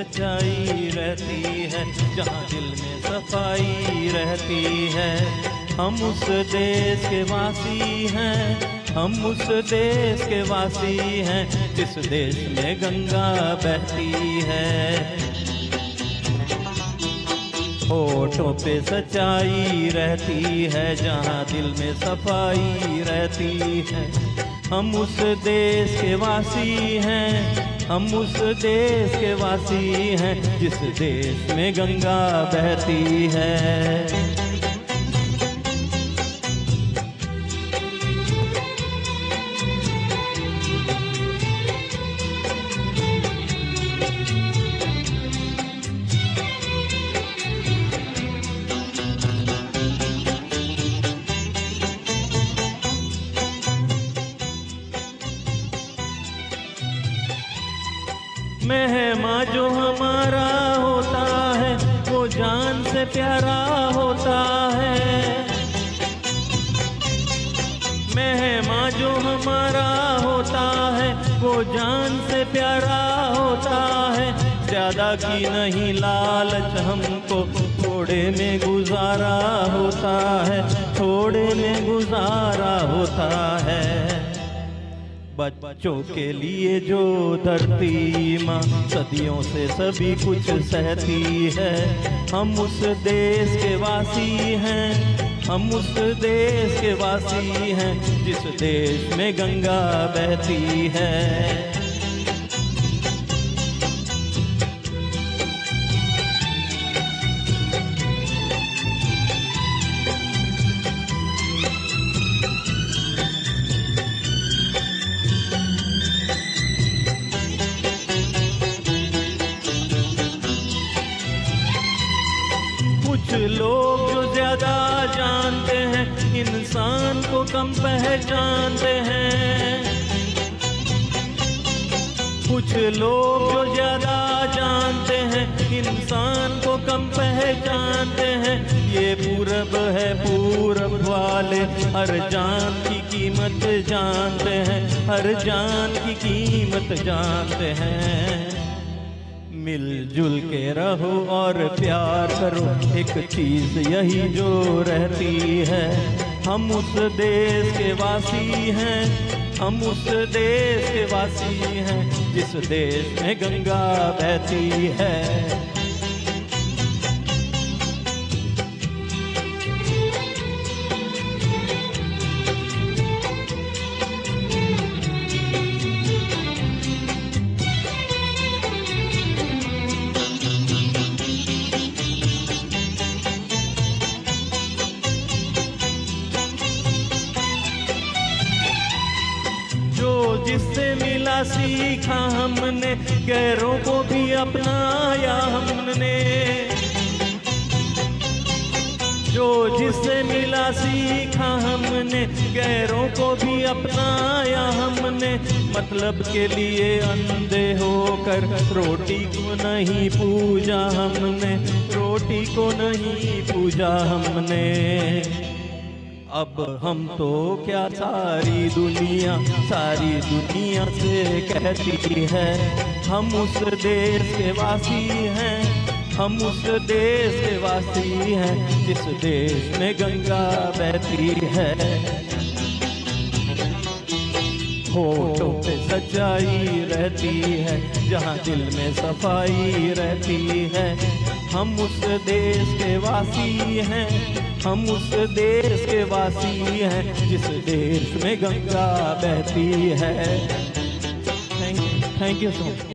सच्चाई रहती है, जहाँ दिल में सफाई रहती है। हम उस देश के वासी हैं, हम उस देश के वासी हैं, जिस देश में गंगा बहती है। होठों पे सच्चाई रहती है, जहाँ दिल में सफाई रहती है। हम उस देश के वासी हैं, हम उस देश के वासी हैं, जिस देश में गंगा बहती है। मेहमा जो हमारा होता है, वो जान से प्यारा होता है। मेहमा जो हमारा होता है, वो जान से प्यारा होता है। ज्यादा की नहीं लालच हमको, थोड़े में गुजारा होता है, थोड़े में गुजारा होता है। बच्चों के लिए जो धरती माँ सदियों से सभी कुछ सहती है। हम उस देश के वासी हैं, हम उस देश के वासी हैं, जिस देश में गंगा बहती है। कुछ लोग जो ज्यादा जानते हैं, इंसान को कम पहचानते हैं। कुछ लोग जो ज्यादा जानते हैं, इंसान को कम पहचानते हैं। ये पूरब है, पूरब वाले हर जान की कीमत जानते हैं, हर जान की कीमत जानते हैं। मिलजुल के रहो और प्यार करो, एक चीज यही जो रहती है। हम उस देश के वासी हैं, हम उस देश के वासी हैं, जिस देश में गंगा बहती है। जिससे मिला सीखा हमने, गैरों को भी अपनाया हमने। जो जिससे मिला सीखा हमने, गैरों को भी अपनाया हमने। मतलब के लिए अंधे होकर रोटी को नहीं पूजा हमने, रोटी को नहीं पूजा हमने। अब हम तो क्या सारी दुनिया से कहती है। हम उस देश के वासी हैं, हम उस देश के वासी हैं, जिस देश में गंगा बहती है। होठों पे सच्चाई रहती है, जहाँ दिल में सफाई रहती है। हम उस देश के वासी हैं, हम उस देश के वासी हैं, जिस देश में गंगा बहती है। Thank you so much.